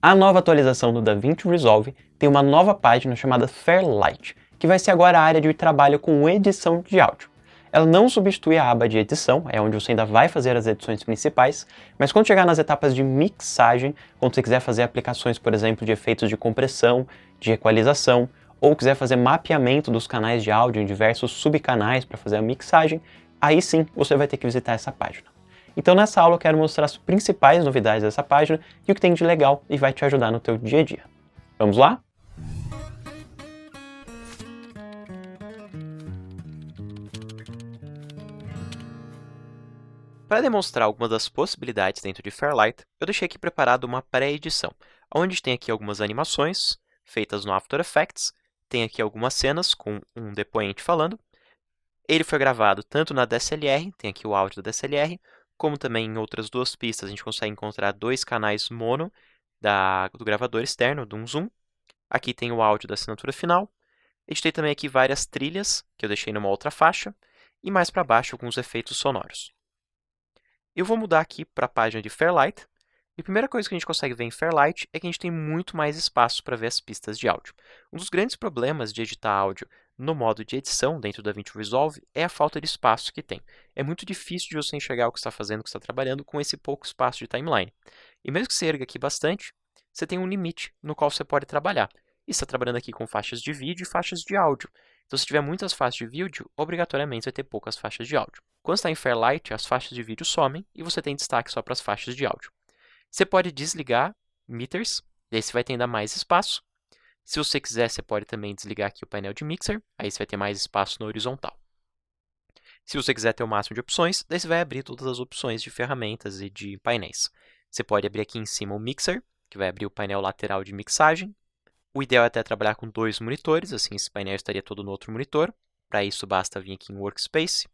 A nova atualização do DaVinci Resolve tem uma nova página chamada Fairlight, que vai ser agora a área de trabalho com edição de áudio. Ela não substitui a aba de edição, é onde você ainda vai fazer as edições principais, mas quando chegar nas etapas de mixagem, quando você quiser fazer aplicações, por exemplo, de efeitos de compressão, de equalização, ou quiser fazer mapeamento dos canais de áudio em diversos subcanais para fazer a mixagem, aí sim você vai ter que visitar essa página. Então nessa aula eu quero mostrar as principais novidades dessa página e o que tem de legal e vai te ajudar no teu dia a dia. Vamos lá? Para demonstrar algumas das possibilidades dentro de Fairlight, eu deixei aqui preparado uma pré-edição, onde tem aqui algumas animações feitas no After Effects, tem aqui algumas cenas com um depoente falando. Ele foi gravado tanto na DSLR, tem aqui o áudio da DSLR, como também em outras duas pistas a gente consegue encontrar dois canais mono do gravador externo, de um zoom. Aqui tem o áudio da assinatura final. Editei também aqui várias trilhas, que eu deixei numa outra faixa, e mais para baixo alguns efeitos sonoros. Eu vou mudar aqui para a página de Fairlight. E a primeira coisa que a gente consegue ver em Fairlight é que a gente tem muito mais espaço para ver as pistas de áudio. Um dos grandes problemas de editar áudio no modo de edição dentro do DaVinci Resolve é a falta de espaço que tem. É muito difícil de você enxergar o que está fazendo, o que está trabalhando com esse pouco espaço de timeline. E mesmo que você erga aqui bastante, você tem um limite no qual você pode trabalhar. E está trabalhando aqui com faixas de vídeo e faixas de áudio. Então, se tiver muitas faixas de vídeo, obrigatoriamente vai ter poucas faixas de áudio. Quando está em Fairlight, as faixas de vídeo somem e você tem destaque só para as faixas de áudio. Você pode desligar meters, e aí você vai ter ainda mais espaço. Se você quiser, você pode também desligar aqui o painel de mixer, aí você vai ter mais espaço no horizontal. Se você quiser ter o máximo de opções, daí você vai abrir todas as opções de ferramentas e de painéis. Você pode abrir aqui em cima o mixer, que vai abrir o painel lateral de mixagem. O ideal é até trabalhar com dois monitores, assim esse painel estaria todo no outro monitor. Para isso, basta vir aqui em Workspace,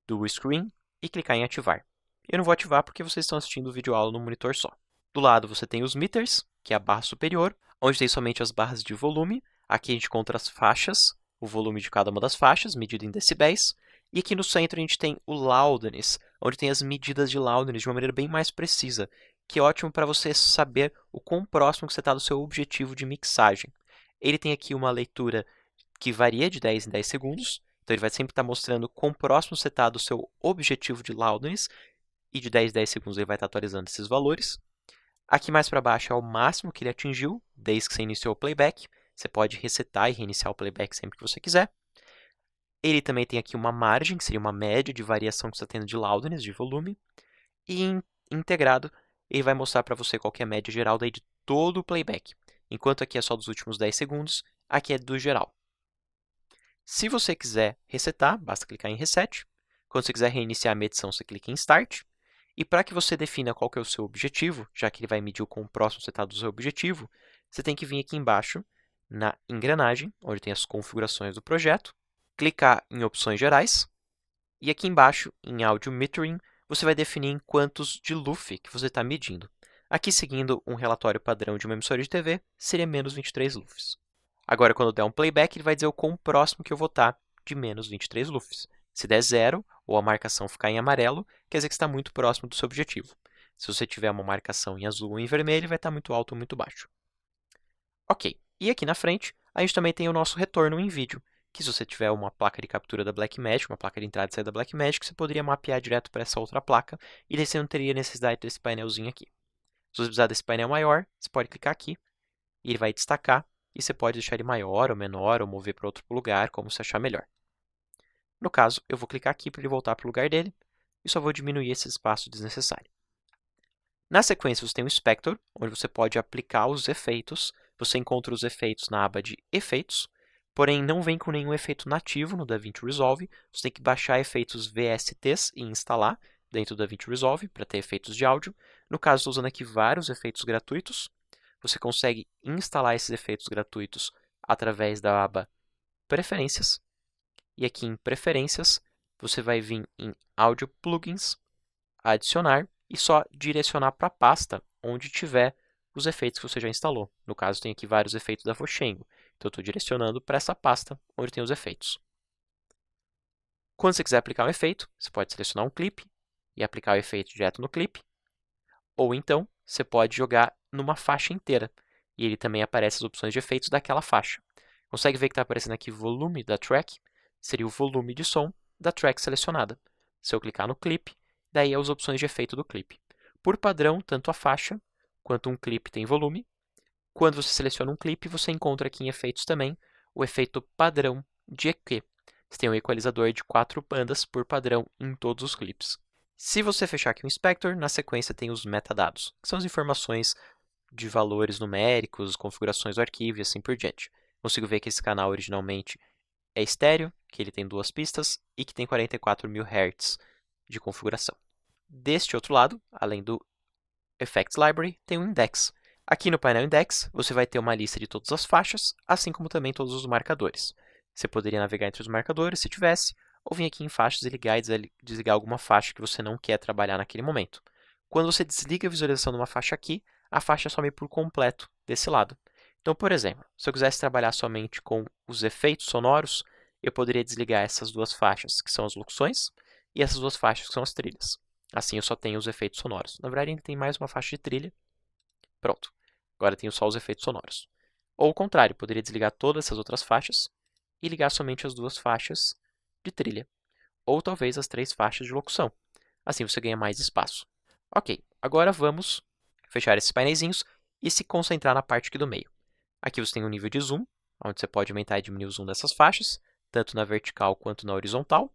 Dual Screen e clicar em ativar. Eu não vou ativar porque vocês estão assistindo o vídeo aula no monitor só. Do lado você tem os meters, que é a barra superior, onde tem somente as barras de volume. Aqui a gente encontra as faixas, o volume de cada uma das faixas, medido em decibéis. E aqui no centro a gente tem o loudness, onde tem as medidas de loudness de uma maneira bem mais precisa, que é ótimo para você saber o quão próximo que você está do seu objetivo de mixagem. Ele tem aqui uma leitura que varia de 10 em 10 segundos, então ele vai sempre estar mostrando quão próximo você está do seu objetivo de loudness, e de 10 em 10 segundos ele vai estar atualizando esses valores. Aqui mais para baixo é o máximo que ele atingiu, desde que você iniciou o playback. Você pode resetar e reiniciar o playback sempre que você quiser. Ele também tem aqui uma margem, que seria uma média de variação que você está tendo de loudness, de volume. E integrado, ele vai mostrar para você qual que é a média geral daí de todo o playback. Enquanto aqui é só dos últimos 10 segundos, aqui é do geral. Se você quiser resetar, basta clicar em Reset. Quando você quiser reiniciar a medição, você clica em Start. E para que você defina qual que é o seu objetivo, já que ele vai medir o quão próximo você está do seu objetivo, você tem que vir aqui embaixo na engrenagem, onde tem as configurações do projeto, clicar em Opções Gerais, e aqui embaixo, em Audio Metering, você vai definir em quantos de LUF que você está medindo. Aqui, seguindo um relatório padrão de uma emissora de TV, seria menos 23 LUFs. Agora, quando der um playback, ele vai dizer o quão próximo que eu vou estar de menos 23 LUFs. Se der 0, ou a marcação ficar em amarelo, quer dizer que está muito próximo do seu objetivo. Se você tiver uma marcação em azul ou em vermelho, vai estar muito alto ou muito baixo. Ok, e aqui na frente, a gente também tem o nosso retorno em vídeo, que se você tiver uma placa de captura da Blackmagic, uma placa de entrada e saída da Blackmagic, você poderia mapear direto para essa outra placa, e daí você não teria necessidade desse painelzinho aqui. Se você precisar desse painel maior, você pode clicar aqui, e ele vai destacar, e você pode deixar ele maior ou menor, ou mover para outro lugar, como você achar melhor. No caso, eu vou clicar aqui para ele voltar para o lugar dele, e só vou diminuir esse espaço desnecessário. Na sequência, você tem o Inspector, onde você pode aplicar os efeitos. Você encontra os efeitos na aba de Efeitos, porém não vem com nenhum efeito nativo no DaVinci Resolve. Você tem que baixar efeitos VSTs e instalar dentro do DaVinci Resolve para ter efeitos de áudio. No caso, estou usando aqui vários efeitos gratuitos. Você consegue instalar esses efeitos gratuitos através da aba Preferências. E aqui em Preferências, você vai vir em Audio Plugins, Adicionar e só direcionar para a pasta onde tiver os efeitos que você já instalou. No caso, tem aqui vários efeitos da Vochengo. Então, eu estou direcionando para essa pasta onde tem os efeitos. Quando você quiser aplicar um efeito, você pode selecionar um clipe e aplicar o efeito direto no clipe. Ou então, você pode jogar numa faixa inteira. E ele também aparece as opções de efeitos daquela faixa. Consegue ver que está aparecendo aqui volume da track? Seria o volume de som da track selecionada. Se eu clicar no clipe, daí é as opções de efeito do clipe. Por padrão, tanto a faixa quanto um clipe tem volume. Quando você seleciona um clipe, você encontra aqui em efeitos também o efeito padrão de EQ. Você tem um equalizador de 4 bandas por padrão em todos os clipes. Se você fechar aqui o Inspector, na sequência tem os metadados, que são as informações de valores numéricos, configurações do arquivo e assim por diante. Consigo ver que esse canal originalmente é estéreo, que ele tem 2 pistas e que tem 44.000 Hz de configuração. Deste outro lado, além do Effects Library, tem o Index. Aqui no painel Index, você vai ter uma lista de todas as faixas, assim como também todos os marcadores. Você poderia navegar entre os marcadores, se tivesse, ou vir aqui em faixas e ligar e desligar alguma faixa que você não quer trabalhar naquele momento. Quando você desliga a visualização de uma faixa aqui, a faixa some por completo desse lado. Então, por exemplo, se eu quisesse trabalhar somente com os efeitos sonoros, eu poderia desligar essas duas faixas, que são as locuções, e essas duas faixas, que são as trilhas. Assim, eu só tenho os efeitos sonoros. Na verdade, ainda tem mais uma faixa de trilha. Pronto. Agora eu tenho só os efeitos sonoros. Ou o contrário, poderia desligar todas essas outras faixas e ligar somente as duas faixas de trilha. Ou talvez as 3 faixas de locução. Assim você ganha mais espaço. Ok, agora vamos fechar esses painéis e se concentrar na parte aqui do meio. Aqui você tem um nível de zoom, onde você pode aumentar e diminuir o zoom dessas faixas, tanto na vertical quanto na horizontal.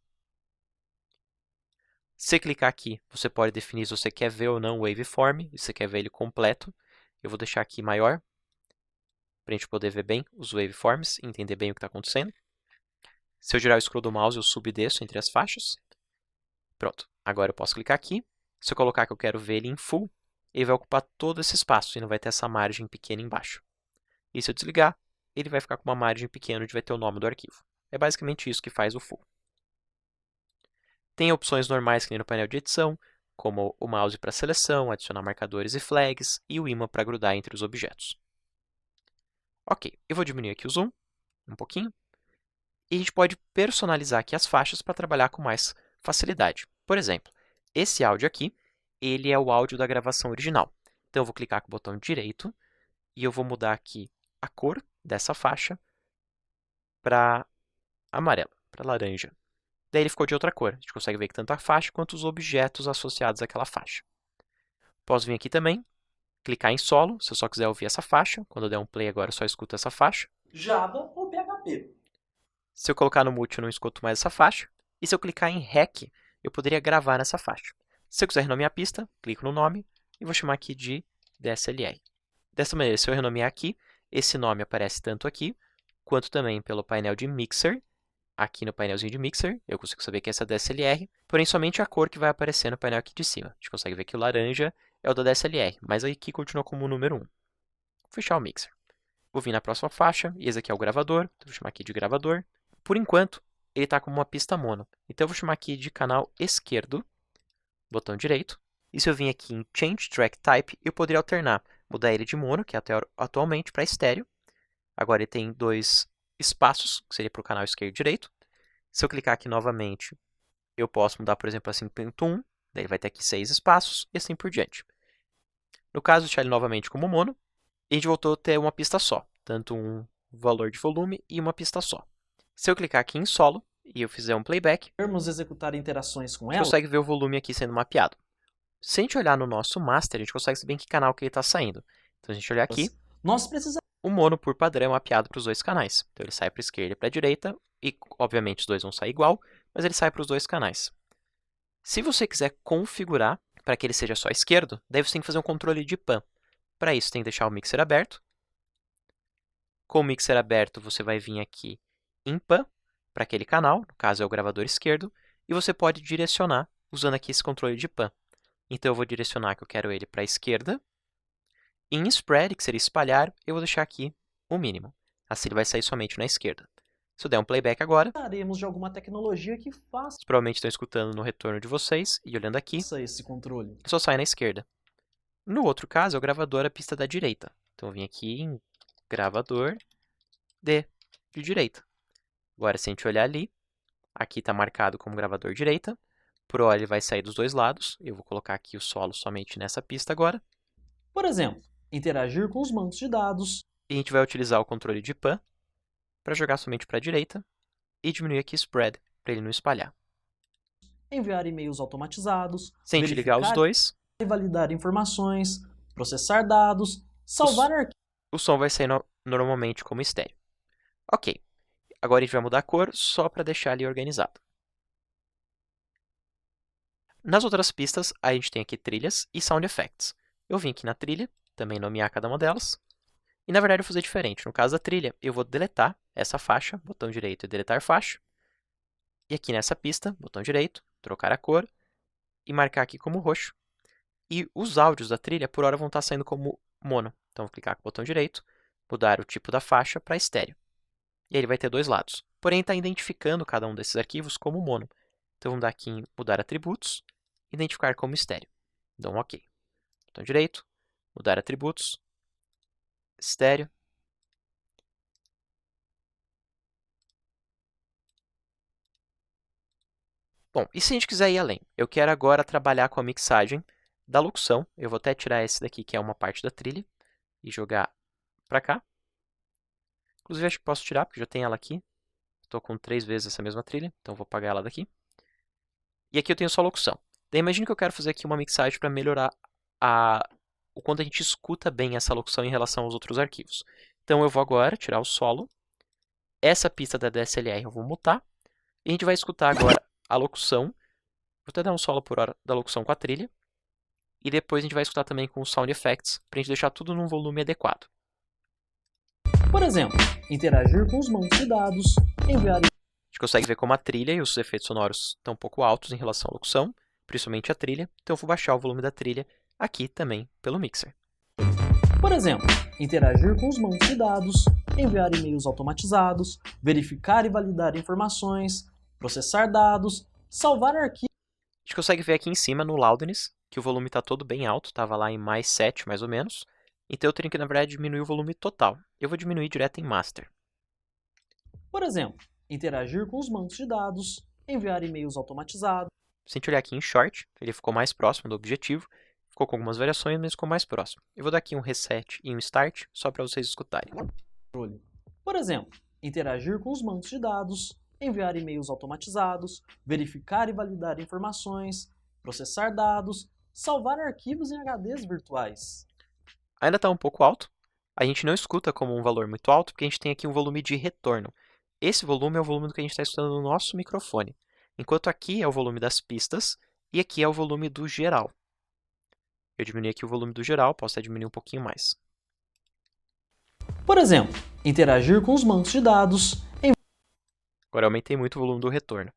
Se clicar aqui, você pode definir se você quer ver ou não o waveform, se você quer ver ele completo. Eu vou deixar aqui maior, para a gente poder ver bem os waveforms e entender bem o que está acontecendo. Se eu girar o scroll do mouse, eu subo e desço entre as faixas. Pronto, agora eu posso clicar aqui. Se eu colocar que eu quero ver ele em full, ele vai ocupar todo esse espaço e não vai ter essa margem pequena embaixo. E se eu desligar, ele vai ficar com uma margem pequena onde vai ter o nome do arquivo. É basicamente isso que faz o full. Tem opções normais que nem no painel de edição, como o mouse para seleção, adicionar marcadores e flags, e o ímã para grudar entre os objetos. Ok, eu vou diminuir aqui o zoom um pouquinho. E a gente pode personalizar aqui as faixas para trabalhar com mais facilidade. Por exemplo, esse áudio aqui, ele é o áudio da gravação original. Então, eu vou clicar com o botão direito e eu vou mudar aqui a cor dessa faixa para amarela, para laranja. Daí ele ficou de outra cor. A gente consegue ver que tanto a faixa quanto os objetos associados àquela faixa. Posso vir aqui também, clicar em solo, se eu só quiser ouvir essa faixa. Quando eu der um play agora, eu só escuto essa faixa. Java ou PHP. Se eu colocar no mute, eu não escuto mais essa faixa. E se eu clicar em REC, eu poderia gravar nessa faixa. Se eu quiser renomear a pista, clico no nome e vou chamar aqui de DSLR. Dessa maneira, se eu renomear aqui, esse nome aparece tanto aqui, quanto também pelo painel de Mixer. Aqui no painelzinho de Mixer, eu consigo saber que essa é a DSLR, porém somente a cor que vai aparecer no painel aqui de cima. A gente consegue ver que o laranja é o da DSLR, mas aqui continua como o número 1. Vou fechar o Mixer. Vou vir na próxima faixa, e esse aqui é o gravador, então vou chamar aqui de gravador. Por enquanto, ele está como uma pista mono. Então, eu vou chamar aqui de canal esquerdo, botão direito. E se eu vir aqui em Change Track Type, eu poderia alternar, mudar ele de mono, que é atualmente, para estéreo. Agora ele tem 2 espaços, que seria para o canal esquerdo e direito. Se eu clicar aqui novamente, eu posso mudar, por exemplo, assim, para 1. Daí ele vai ter aqui 6 espaços e assim por diante. No caso, deixar ele novamente como mono, e a gente voltou a ter uma pista só, tanto um valor de volume e uma pista só. Se eu clicar aqui em solo e eu fizer um playback, Vamos executar interações com a gente ela? consegue ver o volume aqui sendo mapeado. Se a gente olhar no nosso master, a gente consegue saber em que canal que ele está saindo. Então, se a gente olhar aqui, Nós precisamos. o mono por padrão é mapeado para os 2 canais. Então, ele sai para a esquerda e para a direita, e obviamente os dois vão sair igual, mas ele sai para os 2 canais. Se você quiser configurar para que ele seja só esquerdo, daí você tem que fazer um controle de pan. Para isso, tem que deixar o mixer aberto. Com o mixer aberto, você vai vir aqui em pan para aquele canal, no caso é o gravador esquerdo, e você pode direcionar usando aqui esse controle de pan. Então, eu vou direcionar que eu quero ele para a esquerda. Em spread, que seria espalhar, eu vou deixar aqui o mínimo. Assim, ele vai sair somente na esquerda. Se eu der um playback agora, Precisaremos de alguma tecnologia que faça vocês provavelmente estão escutando no retorno de vocês e olhando aqui, esse controle. só sai na esquerda. No outro caso, é o gravador a pista da direita. Então, eu vim aqui em gravador de direita. Agora, se a gente olhar ali, aqui está marcado como gravador direita. Pro ele vai sair dos 2 lados. Eu vou colocar aqui o solo somente nessa pista agora. Por exemplo, interagir com os bancos de dados, E a gente vai utilizar o controle de pan para jogar somente para a direita e diminuir aqui spread para ele não espalhar. enviar e-mails automatizados, Se a gente ligar os dois, e validar informações, processar dados, salvar arquivos. o som vai sair normalmente como estéreo. Ok, agora a gente vai mudar a cor só para deixar ali organizado. Nas outras pistas, a gente tem aqui trilhas e sound effects. Eu vim aqui na trilha, também nomear cada uma delas. E na verdade eu vou fazer diferente. No caso da trilha, eu vou deletar essa faixa, botão direito e deletar faixa. E aqui nessa pista, botão direito, trocar a cor e marcar aqui como roxo. E os áudios da trilha, por hora, vão estar saindo como mono. Então, vou clicar com o botão direito, mudar o tipo da faixa para estéreo. E aí ele vai ter dois lados. Porém, está identificando cada um desses arquivos como mono. Então, vamos dar aqui em mudar atributos, identificar como estéreo. Dá um OK. Botão direito, mudar atributos, estéreo. Bom, e se a gente quiser ir além? Eu quero agora trabalhar com a mixagem da locução. Eu vou até tirar esse daqui, que é uma parte da trilha, e jogar para cá. Inclusive, acho que posso tirar, porque já tem ela aqui. Estou com 3 vezes essa mesma trilha, então vou apagar ela daqui. E aqui eu tenho só a locução. Daí imagine que eu quero fazer aqui uma mixagem para melhorar o quanto a gente escuta bem essa locução em relação aos outros arquivos. Então eu vou agora tirar o solo. Essa pista da DSLR eu vou mutar. E a gente vai escutar agora a locução. Vou até dar um solo por hora da locução com a trilha. E depois a gente vai escutar também com os sound effects, para a gente deixar tudo num volume adequado. Por exemplo, interagir com os bancos de dados, enviar. A gente consegue ver como a trilha e os efeitos sonoros estão um pouco altos em relação à locução, principalmente a trilha. Então eu vou baixar o volume da trilha aqui também pelo mixer. Por exemplo, interagir com os bancos de dados, enviar e-mails automatizados, verificar e validar informações, processar dados, salvar arquivos. A gente consegue ver aqui em cima no Loudness que o volume está todo bem alto, estava lá em mais 7 mais ou menos. Então eu tenho que, na verdade, diminuir o volume total. Eu vou diminuir direto em Master. Por exemplo, interagir com os bancos de dados, enviar e-mails automatizados. Se a gente olhar aqui em Short, ele ficou mais próximo do objetivo. Ficou com algumas variações, mas ficou mais próximo. Eu vou dar aqui um Reset e um Start, só para vocês escutarem. Por exemplo, interagir com os bancos de dados, enviar e-mails automatizados, verificar e validar informações, processar dados, salvar arquivos em HDs virtuais. Ainda está um pouco alto. A gente não escuta como um valor muito alto, porque a gente tem aqui um volume de retorno. Esse volume é o volume do que a gente está escutando no nosso microfone. Enquanto aqui é o volume das pistas e aqui é o volume do geral. Eu diminui aqui o volume do geral, posso até diminuir um pouquinho mais. Por exemplo, interagir com os bancos de dados. Agora eu aumentei muito o volume do retorno.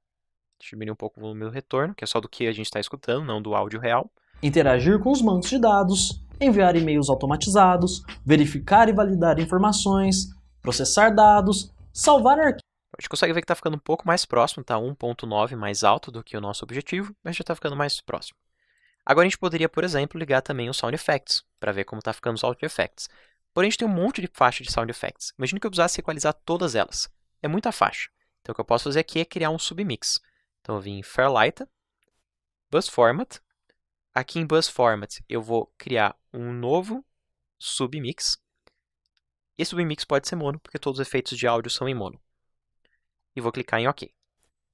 Deixa eu diminuir um pouco o volume do retorno, que é só do que a gente está escutando, não do áudio real. Interagir com os bancos de dados, enviar e-mails automatizados, verificar e validar informações, processar dados, salvar arquivos. A gente consegue ver que está ficando um pouco mais próximo, está 1.9 mais alto do que o nosso objetivo, mas já está ficando mais próximo. Agora a gente poderia, por exemplo, ligar também os Sound Effects, para ver como está ficando os Sound Effects. Porém, a gente tem um monte de faixa de Sound Effects. Imagina que eu precisasse equalizar todas elas. É muita faixa. Então o que eu posso fazer aqui é criar um submix. Então eu vim em Fairlight, Bus Format. Aqui em Bus Format eu vou criar um novo submix. Esse submix pode ser mono, porque todos os efeitos de áudio são em mono. E vou clicar em OK.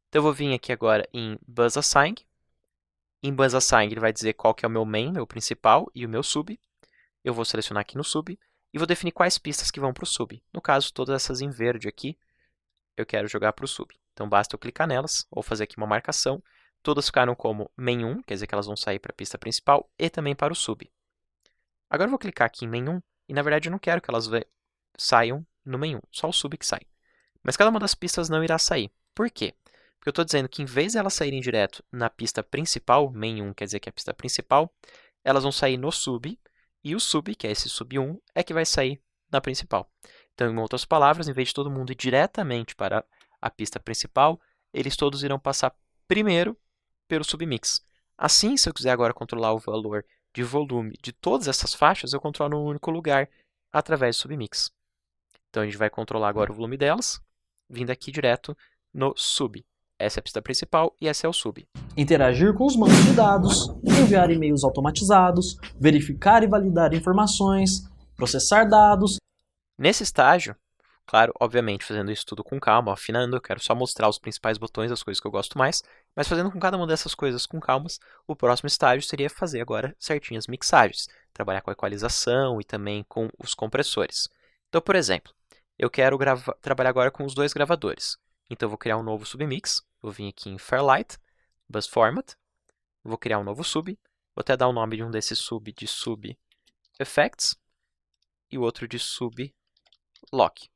Então eu vou vir aqui agora em Bus Assign. Em Bus Assign ele vai dizer qual que é o meu main, meu principal, e o meu sub. Eu vou selecionar aqui no sub e vou definir quais pistas que vão para o sub. No caso, todas essas em verde aqui, eu quero jogar para o sub. Então basta eu clicar nelas, ou fazer aqui uma marcação. Todas ficaram como main 1, quer dizer que elas vão sair para a pista principal e também para o sub. Agora eu vou clicar aqui em main 1 e na verdade eu não quero que elas saiam no main 1, só o sub que sai. Mas cada uma das pistas não irá sair. Por quê? Porque eu estou dizendo que em vez de elas saírem direto na pista principal, main 1 quer dizer que é a pista principal, elas vão sair no sub, e o sub, que é esse sub 1, é que vai sair na principal. Então, em outras palavras, em vez de todo mundo ir diretamente para a pista principal, eles todos irão passar primeiro pelo submix. Assim, se eu quiser agora controlar o valor de volume de todas essas faixas, eu controlo num único lugar através do submix. Então, a gente vai controlar agora o volume delas, vindo aqui direto no sub. Essa é a pista principal e essa é o sub. Interagir com os bancos de dados, enviar e-mails automatizados, verificar e validar informações, processar dados. Nesse estágio, claro, obviamente fazendo isso tudo com calma, afinando, eu quero só mostrar os principais botões, as coisas que eu gosto mais, mas fazendo com cada uma dessas coisas com calmas, o próximo estágio seria fazer agora certinhas mixagens, trabalhar com a equalização e também com os compressores. Então, por exemplo, eu quero trabalhar agora com os dois gravadores. Então, eu vou criar um novo submix, vou vir aqui em Fairlight, Bus Format, vou criar um novo sub, vou até dar o nome de um desses sub de Sub Effects e o outro de Sub Lock.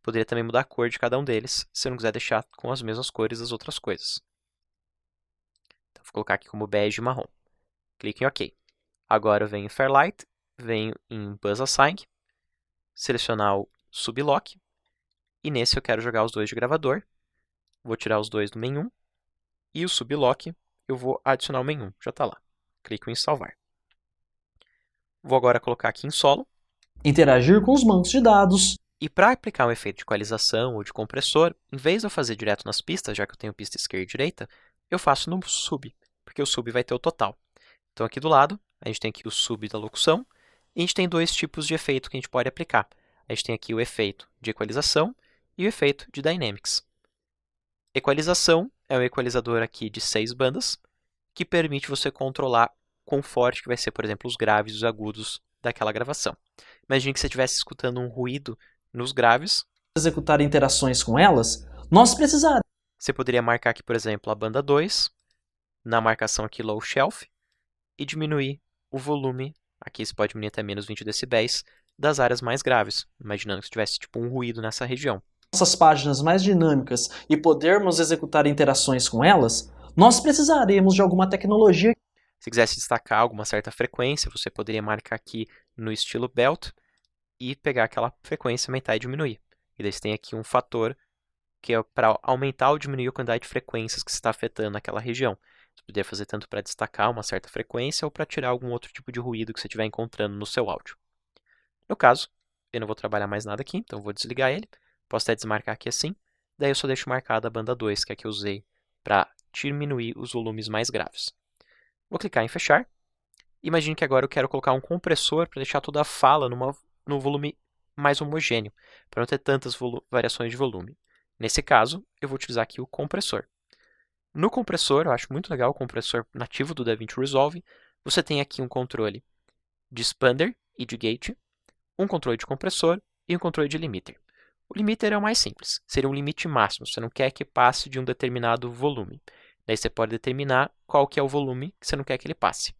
Poderia também mudar a cor de cada um deles, se eu não quiser deixar com as mesmas cores das outras coisas. Então, vou colocar aqui como bege e marrom. Clique em OK. Agora eu venho em Fairlight, venho em Bus Assign, selecionar o Sublock, e nesse eu quero jogar os dois de gravador. Vou tirar os dois do main 1, e o Sublock eu vou adicionar o main 1, já está lá. Clico em salvar. Vou agora colocar aqui em solo. Interagir com os bancos de dados. E para aplicar um efeito de equalização ou de compressor, em vez de eu fazer direto nas pistas, já que eu tenho pista esquerda e direita, eu faço no sub, porque o sub vai ter o total. Então aqui do lado, a gente tem aqui o sub da locução, e a gente tem dois tipos de efeito que a gente pode aplicar. A gente tem aqui o efeito de equalização e o efeito de dynamics. Equalização é um equalizador aqui de 6 bandas, que permite você controlar quão forte que vai ser, por exemplo, os graves e os agudos daquela gravação. Imagine que você estivesse escutando um ruído nos graves. Executar interações com elas, nós precisaremos. Você poderia marcar aqui, por exemplo, a banda 2, na marcação aqui low shelf, e diminuir o volume, aqui você pode diminuir até menos 20 decibéis, das áreas mais graves, imaginando que tivesse tipo um ruído nessa região. Nossas páginas mais dinâmicas e podermos executar interações com elas, nós precisaremos de alguma tecnologia. Se quisesse destacar alguma certa frequência, você poderia marcar aqui no estilo belt e pegar aquela frequência, aumentar e diminuir. E daí você tem aqui um fator que é para aumentar ou diminuir a quantidade de frequências que você está afetando naquela região. Você poderia fazer tanto para destacar uma certa frequência ou para tirar algum outro tipo de ruído que você estiver encontrando no seu áudio. No caso, eu não vou trabalhar mais nada aqui, então eu vou desligar ele. Posso até desmarcar aqui assim. Daí eu só deixo marcada a banda 2, que é a que eu usei para diminuir os volumes mais graves. Vou clicar em fechar. Imagine que agora eu quero colocar um compressor para deixar toda a fala no volume mais homogêneo, para não ter tantas variações de volume. Nesse caso, eu vou utilizar aqui o compressor. No compressor, eu acho muito legal o compressor nativo do DaVinci Resolve. Você tem aqui um controle de expander e de gate, um controle de compressor e um controle de limiter. O limiter é o mais simples, seria um limite máximo, você não quer que passe de um determinado volume. Daí você pode determinar qual que é o volume que você não quer que ele passe.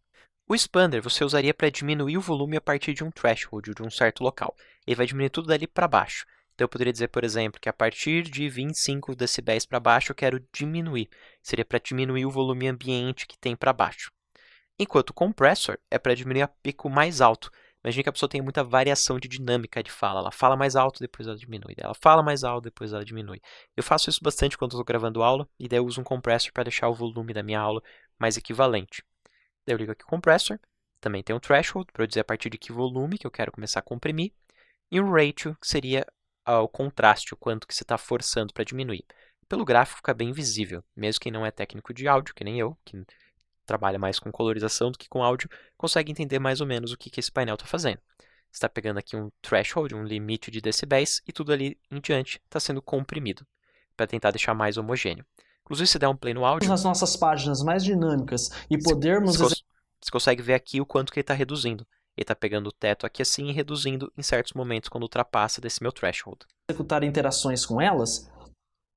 O expander você usaria para diminuir o volume a partir de um threshold, de um certo local. Ele vai diminuir tudo dali para baixo. Então eu poderia dizer, por exemplo, que a partir de 25 decibéis para baixo eu quero diminuir. Seria para diminuir o volume ambiente que tem para baixo. Enquanto o compressor é para diminuir a pico mais alto. Imagine que a pessoa tem muita variação de dinâmica de fala. Ela fala mais alto, depois ela diminui. Ela fala mais alto, depois ela diminui. Eu faço isso bastante quando estou gravando aula, e daí eu uso um compressor para deixar o volume da minha aula mais equivalente. Daí eu ligo aqui o compressor, também tem um threshold, para eu dizer a partir de que volume que eu quero começar a comprimir, e um ratio, que seria o contraste, o quanto que você está forçando para diminuir. Pelo gráfico fica bem visível, mesmo quem não é técnico de áudio, que nem eu, que trabalha mais com colorização do que com áudio, consegue entender mais ou menos o que esse painel está fazendo. Você está pegando aqui um threshold, um limite de decibéis, e tudo ali em diante está sendo comprimido, para tentar deixar mais homogêneo. Inclusive, se der um play no áudio, Nas nossas páginas mais dinâmicas e podermos você consegue ver aqui o quanto que ele está reduzindo. Ele está pegando o teto aqui assim e reduzindo em certos momentos quando ultrapassa desse meu threshold. executar interações com elas.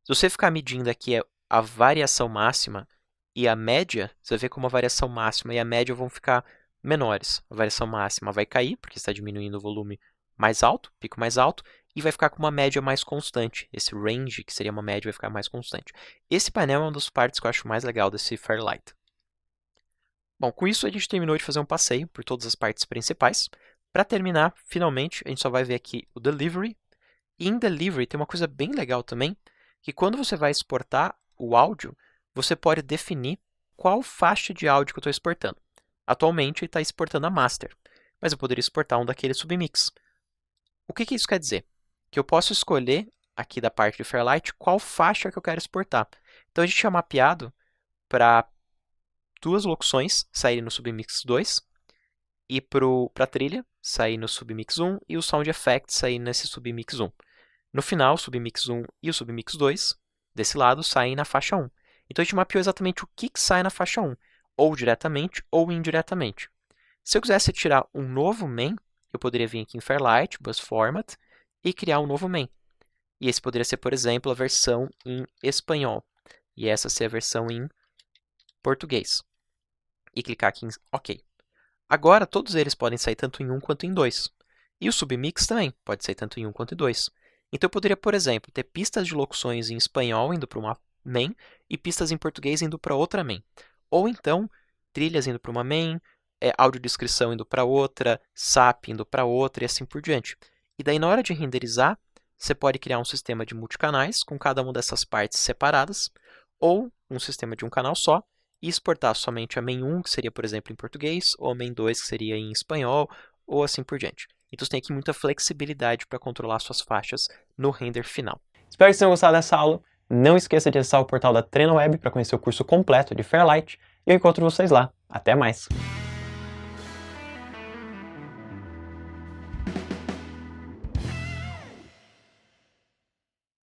Se você ficar medindo aqui a variação máxima e a média, você vai ver como a variação máxima e a média vão ficar menores. A variação máxima vai cair, porque está diminuindo o volume mais alto, pico mais alto, e vai ficar com uma média mais constante. Esse range, que seria uma média, vai ficar mais constante. Esse painel é uma das partes que eu acho mais legal desse Fairlight. Bom, com isso a gente terminou de fazer um passeio por todas as partes principais. Para terminar, finalmente, a gente só vai ver aqui o Delivery. E em Delivery tem uma coisa bem legal também, que quando você vai exportar o áudio, você pode definir qual faixa de áudio que eu estou exportando. Atualmente ele está exportando a master, mas eu poderia exportar um daqueles submix. O que isso quer dizer? Que eu posso escolher aqui da parte de Fairlight qual faixa que eu quero exportar. Então a gente tinha mapeado para duas locuções saírem no Submix 2 ir para a trilha, sair no submix 1, e o sound effect sair nesse submix 1. No final, o submix 1 e o submix 2, desse lado, saem na faixa 1. Então a gente mapeou exatamente o que sai na faixa 1, ou diretamente ou indiretamente. Se eu quisesse tirar um novo main, eu poderia vir aqui em Fairlight, Bus Format, e criar um novo main. E esse poderia ser, por exemplo, a versão em espanhol. E essa ser a versão em português. E clicar aqui em OK. Agora, todos eles podem sair tanto em 1 quanto em 2. E o submix também pode sair tanto em 1 quanto em 2. Então, eu poderia, por exemplo, ter pistas de locuções em espanhol indo para uma main e pistas em português indo para outra main. Ou então, trilhas indo para uma main, audiodescrição indo para outra, SAP indo para outra e assim por diante. E daí, na hora de renderizar, você pode criar um sistema de multicanais com cada uma dessas partes separadas, ou um sistema de um canal só, e exportar somente a main 1, que seria, por exemplo, em português, ou a main 2, que seria em espanhol, ou assim por diante. Então, você tem aqui muita flexibilidade para controlar suas faixas no render final. Espero que vocês tenham gostado dessa aula. Não esqueça de acessar o portal da TreinaWeb para conhecer o curso completo de Fairlight. E eu encontro vocês lá. Até mais!